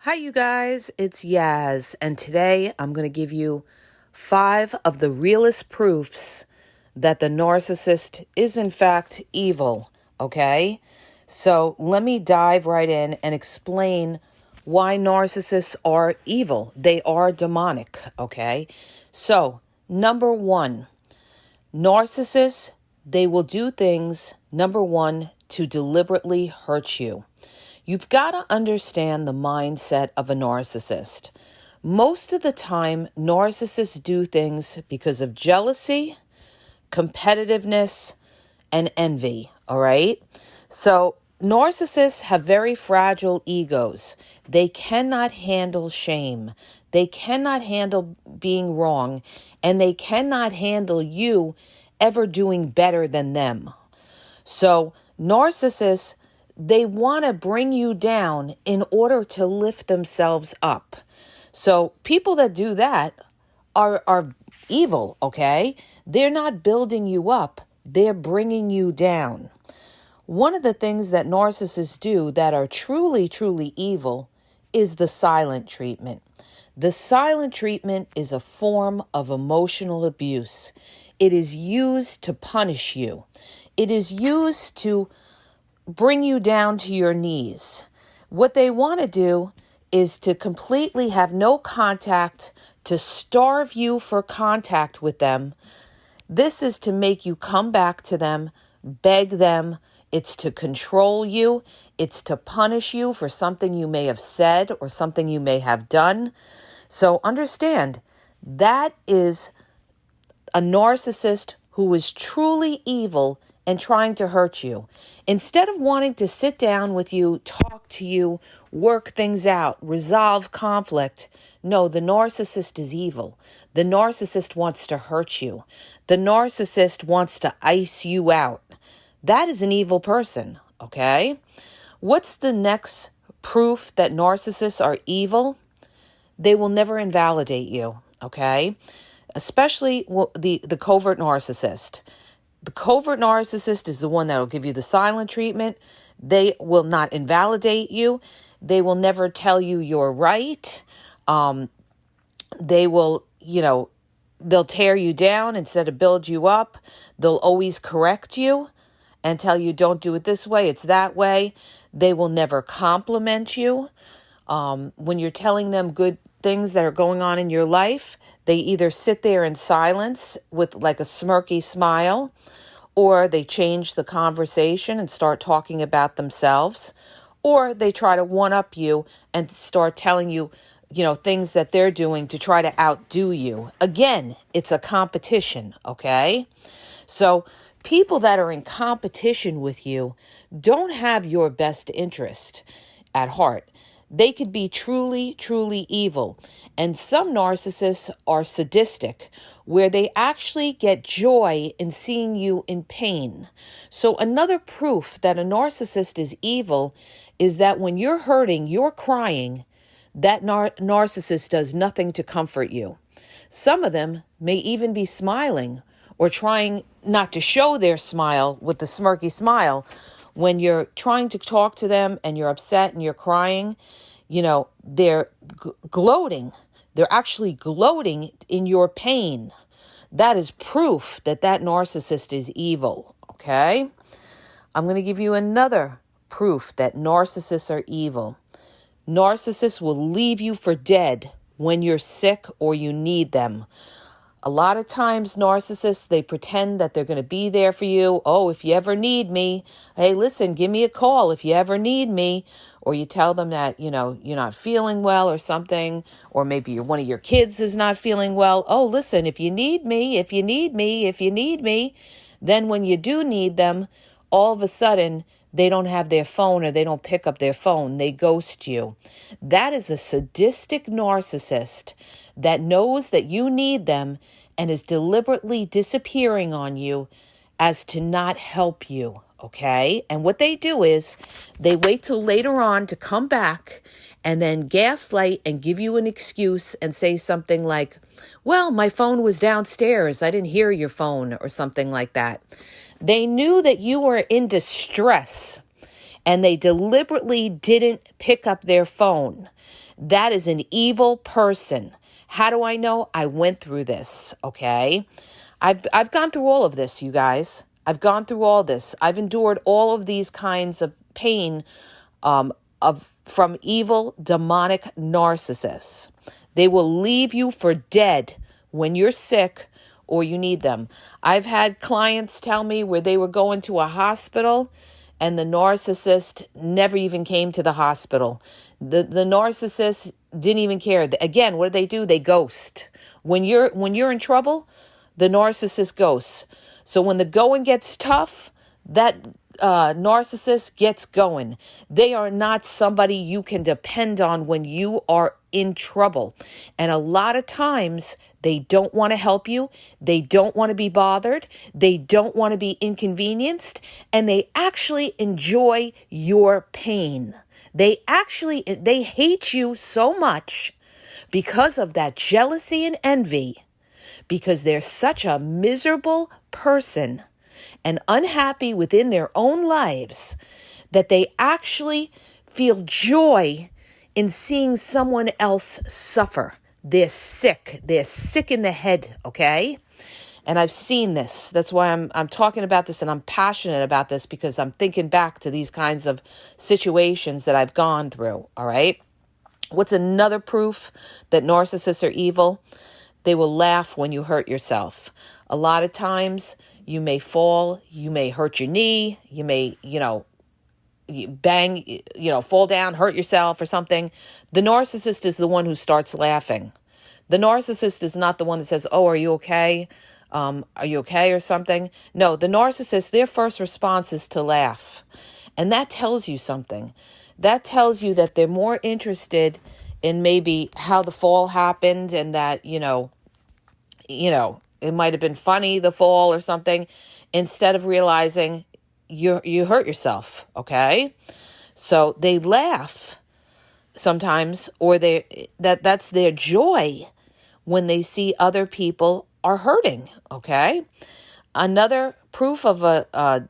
Hi, you guys. It's Yaz, and today I'm going to give you 5 of the realest proofs that the narcissist is, in fact, evil. Okay? So let me dive right in and explain why narcissists are evil. They are demonic. Okay? So, number 1, narcissists, they will do things, number 1, to deliberately hurt you. You've got to understand the mindset of a narcissist. Most of the time, narcissists do things because of jealousy, competitiveness, and envy, all right? So, narcissists have very fragile egos. They cannot handle shame. They cannot handle being wrong, and they cannot handle you ever doing better than them. So, narcissists, they want to bring you down in order to lift themselves up. So people that do that are evil, okay? They're not building you up. They're bringing you down. One of the things that narcissists do that are truly, truly evil is the silent treatment. The silent treatment is a form of emotional abuse. It is used to punish you. It is used to bring you down to your knees. What they want to do is to completely have no contact, to starve you for contact with them. This is to make you come back to them, beg them. It's to control you. It's to punish you for something you may have said or something you may have done. So understand, that is a narcissist who is truly evil and trying to hurt you. Instead of wanting to sit down with you, talk to you, work things out, resolve conflict, no, the narcissist is evil. The narcissist wants to hurt you. The narcissist wants to ice you out. That is an evil person, okay? What's the next proof that narcissists are evil? They will never invalidate you, okay? Especially the covert narcissist. The covert narcissist is the one that will give you the silent treatment. They will not invalidate you. They will never tell you you're right. They will, they'll tear you down instead of build you up. They'll always correct you and tell you don't do it this way, it's that way. They will never compliment you. When you're telling them good things that are going on in your life, they either sit there in silence with like a smirky smile, or they change the conversation and start talking about themselves, or they try to one-up you and start telling you, things that they're doing to try to outdo you. Again, it's a competition, okay? So people that are in competition with you don't have your best interest at heart. They could be truly, truly evil. And some narcissists are sadistic, where they actually get joy in seeing you in pain. So another proof that a narcissist is evil is that when you're hurting, you're crying, that narcissist does nothing to comfort you. Some of them may even be smiling or trying not to show their smile with the smirky smile. When you're trying to talk to them and you're upset and you're crying, they're gloating. They're actually gloating in your pain. That is proof that narcissist is evil, okay? I'm going to give you another proof that narcissists are evil. Narcissists will leave you for dead when you're sick or you need them. A lot of times narcissists, they pretend that they're going to be there for you. Oh, if you ever need me, hey, listen, give me a call if you ever need me. Or you tell them that, you're not feeling well or something. Or maybe one of your kids is not feeling well. Oh, listen, if you need me, then when you do need them, all of a sudden, they don't have their phone or they don't pick up their phone. They ghost you. That is a sadistic narcissist that knows that you need them and is deliberately disappearing on you as to not help you, okay? And what they do is they wait till later on to come back and then gaslight and give you an excuse and say something like, well, my phone was downstairs. I didn't hear your phone, or something like that. They knew that you were in distress and they deliberately didn't pick up their phone. That is an evil person. How do I know? I went through this, okay? I've gone through all of this, you guys. I've gone through all this. I've endured all of these kinds of pain from evil, demonic narcissists. They will leave you for dead when you're sick or you need them. I've had clients tell me where they were going to a hospital and the narcissist never even came to the hospital. The narcissist didn't even care. Again, what do? They ghost. When you're in trouble, the narcissist ghosts. So when the going gets tough, that narcissist gets going. They are not somebody you can depend on when you are in trouble. And a lot of times they don't want to help you. They don't want to be bothered. They don't want to be inconvenienced. And they actually enjoy your pain. They hate you so much because of that jealousy and envy, because they're such a miserable person and unhappy within their own lives that they actually feel joy in seeing someone else suffer. They're sick. They're sick in the head, okay? And I've seen this. That's why I'm talking about this, and I'm passionate about this because I'm thinking back to these kinds of situations that I've gone through, all right? What's another proof that narcissists are evil? They will laugh when you hurt yourself. A lot of times you may fall, you may hurt your knee, you may, bang, fall down, hurt yourself or something. The narcissist is the one who starts laughing. The narcissist is not the one that says, "Oh, are you okay? Are you okay?" or something. No, the narcissist, their first response is to laugh. And that tells you something. That tells you that they're more interested in maybe how the fall happened and that, it might have been funny, the fall or something, instead of realizing you hurt yourself, okay? So they laugh sometimes, or that's their joy when they see other people are hurting, okay? Another proof of a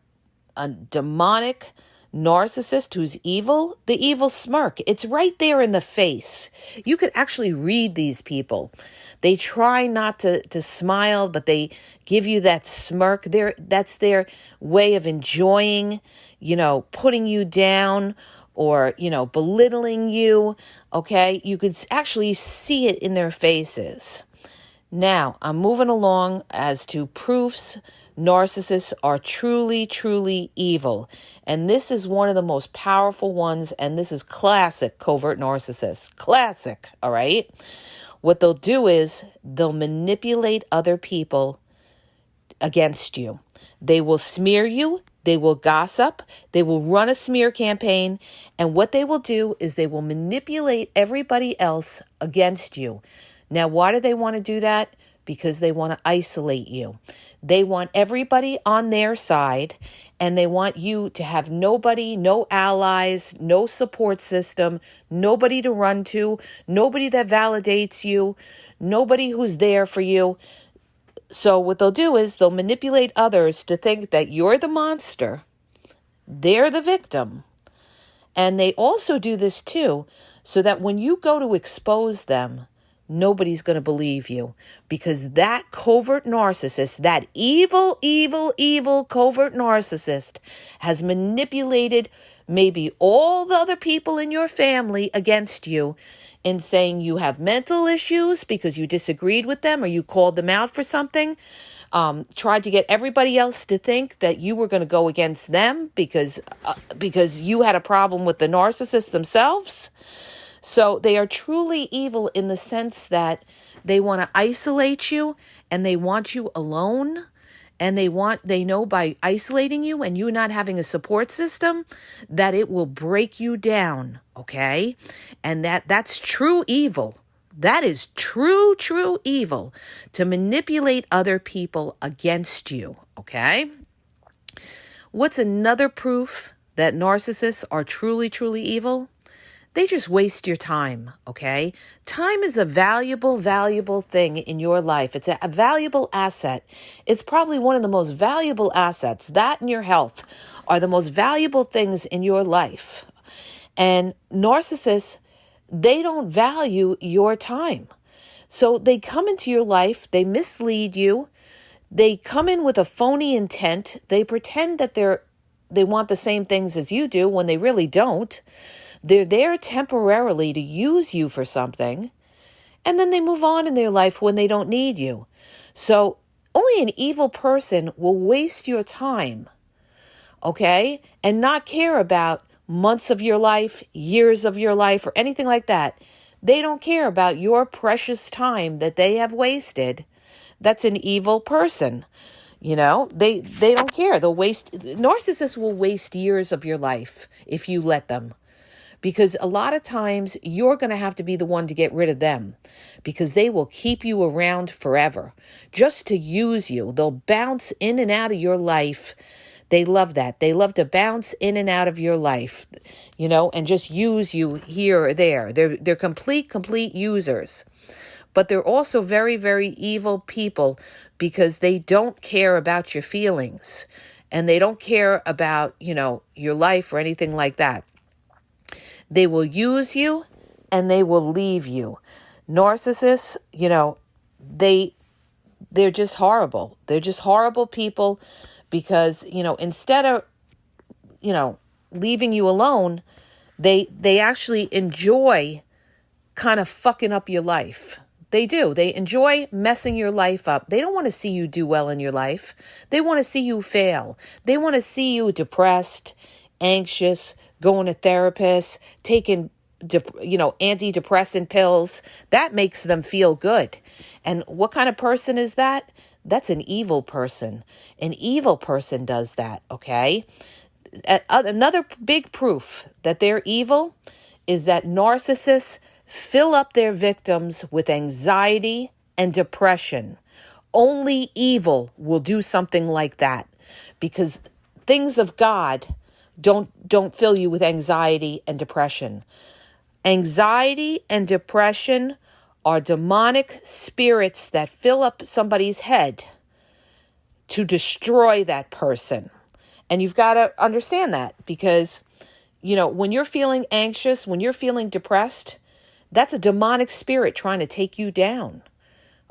demonic narcissist who's evil, the evil smirk. It's right there in the face. You could actually read these people. They try not to smile, but they give you that smirk. That's their way of enjoying, putting you down or, belittling you, okay? You could actually see it in their faces. Now, I'm moving along as to proofs narcissists are truly, truly evil. And this is one of the most powerful ones, and this is classic covert narcissists. Classic, all right? What they'll do is they'll manipulate other people against you. They will smear you. They will gossip. They will run a smear campaign. And what they will do is they will manipulate everybody else against you. Now, why do they want to do that? Because they want to isolate you. They want everybody on their side, and they want you to have nobody, no allies, no support system, nobody to run to, nobody that validates you, nobody who's there for you. So what they'll do is they'll manipulate others to think that you're the monster, they're the victim. And they also do this too, so that when you go to expose them, nobody's going to believe you, because that covert narcissist, that evil, evil, evil covert narcissist has manipulated maybe all the other people in your family against you in saying you have mental issues because you disagreed with them or you called them out for something. Tried to get everybody else to think that you were going to go against them because you had a problem with the narcissists themselves. So they are truly evil in the sense that they want to isolate you and they want you alone. And they know by isolating you and you not having a support system that it will break you down, okay? And that's true evil. That is true, true evil, to manipulate other people against you, okay? What's another proof that narcissists are truly, truly evil? They just waste your time, okay? Time is a valuable, valuable thing in your life. It's a valuable asset. It's probably one of the most valuable assets. That and your health are the most valuable things in your life. And narcissists they don't value your time. So they come into your life, they mislead you, they come in with a phony intent, they pretend that they want the same things as you do when they really don't. They're there temporarily to use you for something, and then they move on in their life when they don't need you. So only an evil person will waste your time, okay, and not care about months of your life, years of your life, or anything like that. They don't care about your precious time that they have wasted. That's an evil person. They don't care. Narcissists will waste years of your life if you let them. Because a lot of times you're going to have to be the one to get rid of them, because they will keep you around forever just to use you. They'll bounce in and out of your life. They love that. They love to bounce in and out of your life, and just use you here or there. They're complete users. But they're also very, very evil people, because they don't care about your feelings, and they don't care about, your life or anything like that. They will use you and they will leave you. Narcissists, they're just horrible. They're just horrible people, because, instead of, leaving you alone, they actually enjoy kind of fucking up your life. They do. They enjoy messing your life up. They don't want to see you do well in your life. They want to see you fail. They want to see you depressed, anxious, going to therapists, taking, antidepressant pills. That makes them feel good. And what kind of person is that? That's an evil person. An evil person does that, okay? Another big proof that they're evil is that narcissists fill up their victims with anxiety and depression. Only evil will do something like that, because things of God don't fill you with anxiety and depression. Anxiety and depression are demonic spirits that fill up somebody's head to destroy that person. And you've got to understand that, because, when you're feeling anxious, when you're feeling depressed, that's a demonic spirit trying to take you down.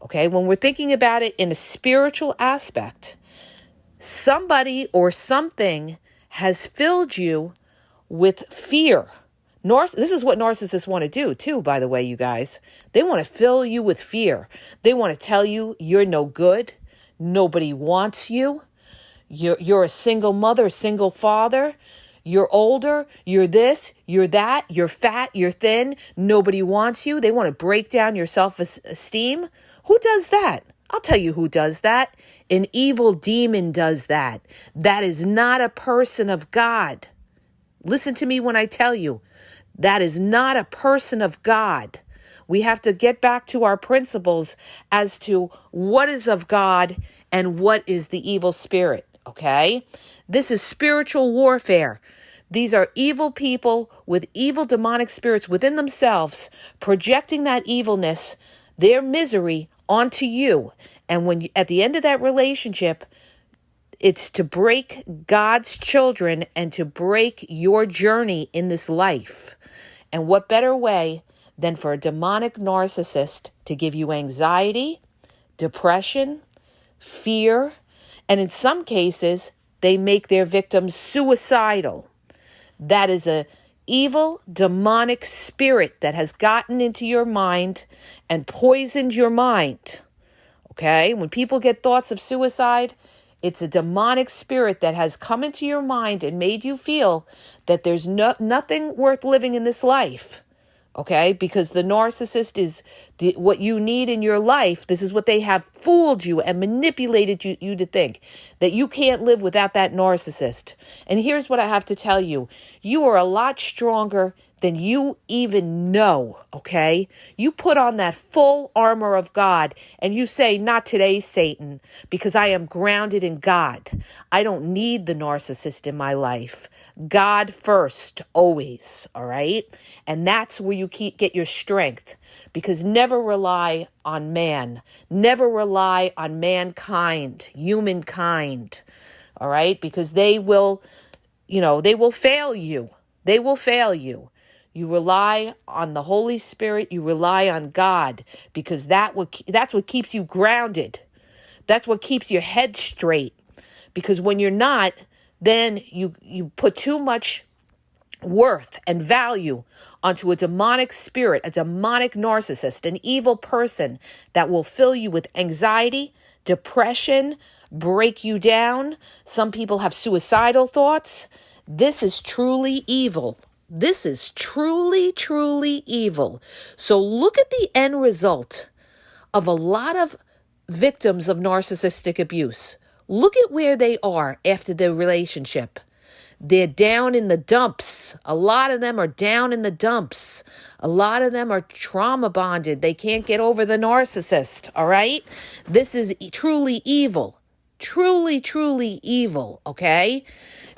Okay? When we're thinking about it in a spiritual aspect, somebody or something has filled you with fear. This is what narcissists want to do too, by the way, you guys. They want to fill you with fear. They want to tell you you're no good. Nobody wants you. You're a single mother, a single father. You're older. You're this, you're that. You're fat, you're thin. Nobody wants you. They want to break down your self-esteem. Who does that? I'll tell you who does that. An evil demon does that. That is not a person of God. Listen to me when I tell you, that is not a person of God. We have to get back to our principles as to what is of God and what is the evil spirit, okay? This is spiritual warfare. These are evil people with evil demonic spirits within themselves, projecting that evilness, their misery, onto you. And when at the end of that relationship, it's to break God's children and to break your journey in this life. And what better way than for a demonic narcissist to give you anxiety, depression, fear, and in some cases, they make their victims suicidal. That is a evil demonic spirit that has gotten into your mind and poisoned your mind. Okay? When people get thoughts of suicide, it's a demonic spirit that has come into your mind and made you feel that there's nothing worth living in this life. Okay? Because the narcissist is what you need in your life. This is what they have fooled you and manipulated you to think, that you can't live without that narcissist. And here's what I have to tell you. You are a lot stronger than you even know, okay? You put on that full armor of God and you say, not today, Satan, because I am grounded in God. I don't need the narcissist in my life. God first, always, all right? And that's where you get your strength, because never rely on man. Never rely on mankind, humankind, all right? Because they will fail you. They will fail you. You rely on the Holy Spirit. You rely on God, because that's what keeps you grounded. That's what keeps your head straight. Because when you're not, then you put too much worth and value onto a demonic spirit, a demonic narcissist, an evil person that will fill you with anxiety, depression, break you down. Some people have suicidal thoughts. This is truly evil. This is truly, truly evil. So look at the end result of a lot of victims of narcissistic abuse. Look at where they are after their relationship. They're down in the dumps. A lot of them are down in the dumps. A lot of them are trauma bonded. They can't get over the narcissist, all right? This is truly evil. Truly, truly evil, okay?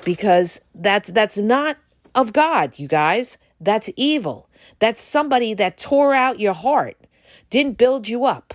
Because that's not of God, you guys. That's evil. That's somebody that tore out your heart, didn't build you up.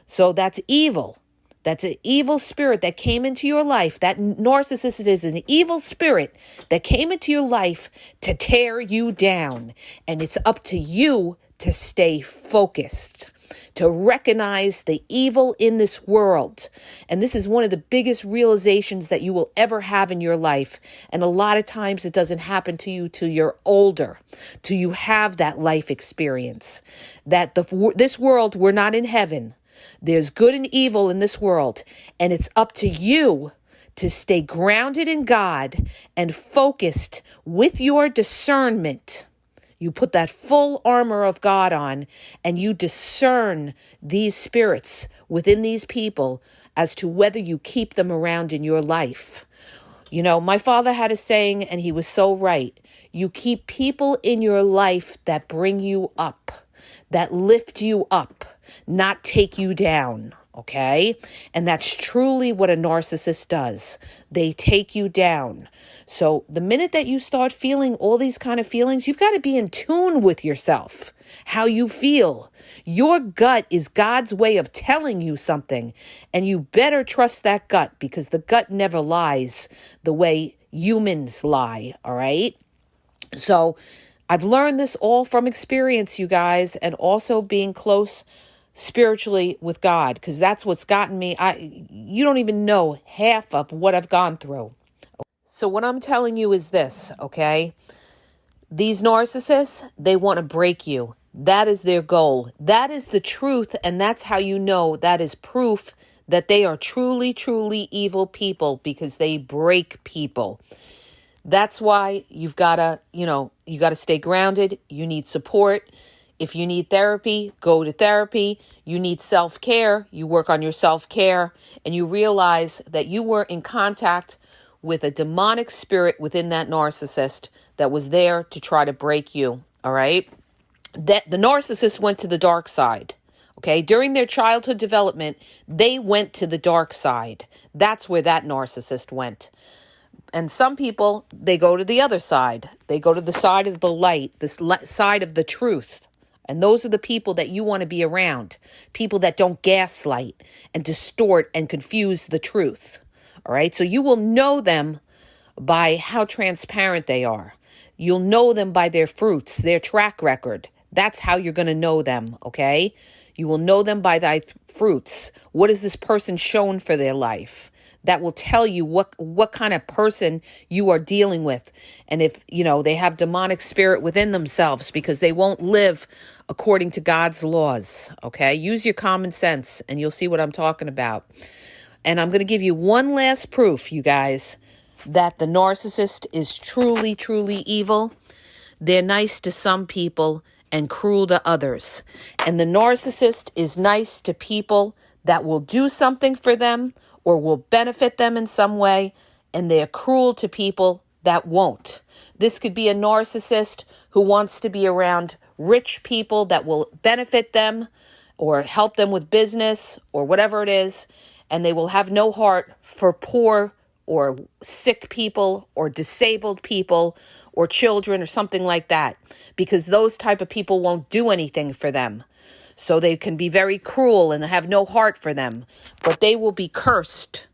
So that's evil. That's an evil spirit that came into your life. That narcissist is an evil spirit that came into your life to tear you down. And it's up to you to stay focused, to recognize the evil in this world. And this is one of the biggest realizations that you will ever have in your life. And a lot of times it doesn't happen to you till you're older, till you have that life experience. That this world, we're not in heaven. There's good and evil in this world, and it's up to you to stay grounded in God and focused with your discernment. You put that full armor of God on, and you discern these spirits within these people as to whether you keep them around in your life. You know, my father had a saying, and he was so right. You keep people in your life that bring you up, that lift you up, not take you down, okay? And that's truly what a narcissist does. They take you down. So the minute that you start feeling all these kind of feelings, you've got to be in tune with yourself, how you feel. Your gut is God's way of telling you something, and you better trust that gut, because the gut never lies the way humans lie, all right? So I've learned this all from experience, you guys, and also being close spiritually with God, because that's what's gotten me. You don't even know half of what I've gone through. So what I'm telling you is this, okay? These narcissists, they want to break you. That is their goal. That is the truth, and that's how you know that is proof that they are truly, truly evil people, because they break people. That's why you've got to, you got to stay grounded. You need support. If you need therapy, go to therapy. You need self-care. You work on your self-care, and you realize that you were in contact with a demonic spirit within that narcissist that was there to try to break you. All right. That the narcissist went to the dark side. Okay. During their childhood development, they went to the dark side. That's where that narcissist went. And some people, they go to the other side. They go to the side of the light, side of the truth. And those are the people that you want to be around. People that don't gaslight and distort and confuse the truth. All right. So you will know them by how transparent they are. You'll know them by their fruits, their track record. That's how you're going to know them. Okay. You will know them by thy fruits. What has this person shown for their life? That will tell you what kind of person you are dealing with. And if, they have demonic spirit within themselves, because they won't live according to God's laws. Okay. Use your common sense and you'll see what I'm talking about. And I'm going to give you one last proof, you guys, that the narcissist is truly, truly evil. They're nice to some people and cruel to others. And the narcissist is nice to people that will do something for them or will benefit them in some way, and they're cruel to people that won't. This could be a narcissist who wants to be around rich people that will benefit them or help them with business or whatever it is, and they will have no heart for poor or sick people or disabled people or children or something like that, because those type of people won't do anything for them. So they can be very cruel and have no heart for them, but they will be cursed.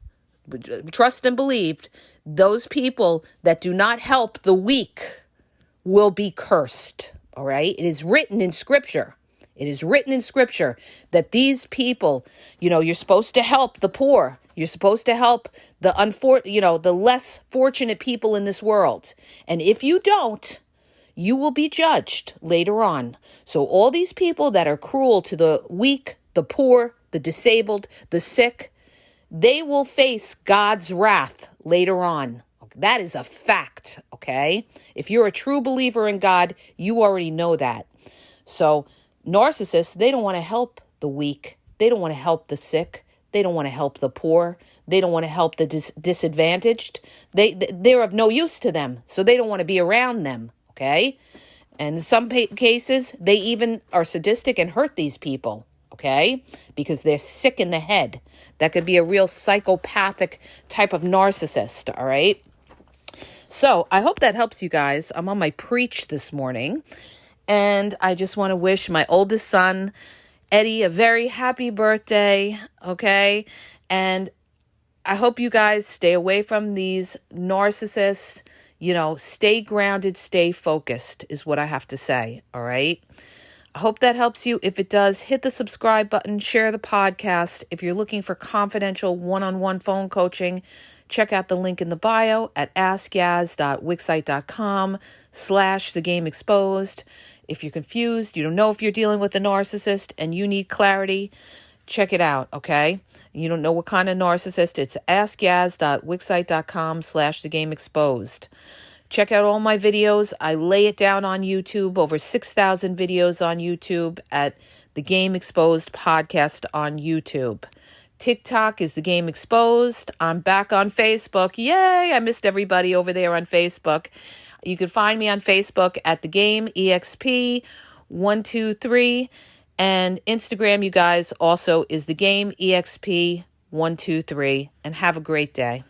Trust and believe, those people that do not help the weak will be cursed. All right. It is written in scripture. It is written in scripture that these people, you're supposed to help the poor. You're supposed to help the less fortunate people in this world. And if you don't, you will be judged later on. So all these people that are cruel to the weak, the poor, the disabled, the sick, they will face God's wrath later on. That is a fact, okay? If you're a true believer in God, you already know that. So narcissists, they don't want to help the weak. They don't want to help the sick. They don't want to help the poor. They don't want to help the disadvantaged. They're of no use to them, so they don't want to be around them, okay? And in some cases, they even are sadistic and hurt these people, okay? Because they're sick in the head. That could be a real psychopathic type of narcissist, all right? So I hope that helps you guys. I'm on my preach this morning, and I just want to wish my oldest son, Eddie, a very happy birthday, okay? And I hope you guys stay away from these narcissists. Stay grounded, stay focused is what I have to say, all right? I hope that helps you. If it does, hit the subscribe button, share the podcast. If you're looking for confidential one-on-one phone coaching, check out the link in the bio at askyaz.wixsite.com/thegameexposed. If you're confused, you don't know if you're dealing with a narcissist and you need clarity, check it out, okay? You don't know what kind of narcissist, it's askyaz.wixsite.com/thegameexposed. Check out all my videos. I lay it down on YouTube, over 6,000 videos on YouTube at The Game Exposed Podcast on YouTube. TikTok is The Game Exposed. I'm back on Facebook. Yay! I missed everybody over there on Facebook. You can find me on Facebook at The Game EXP 123, and Instagram, you guys, also is The Game EXP 123. And have a great day.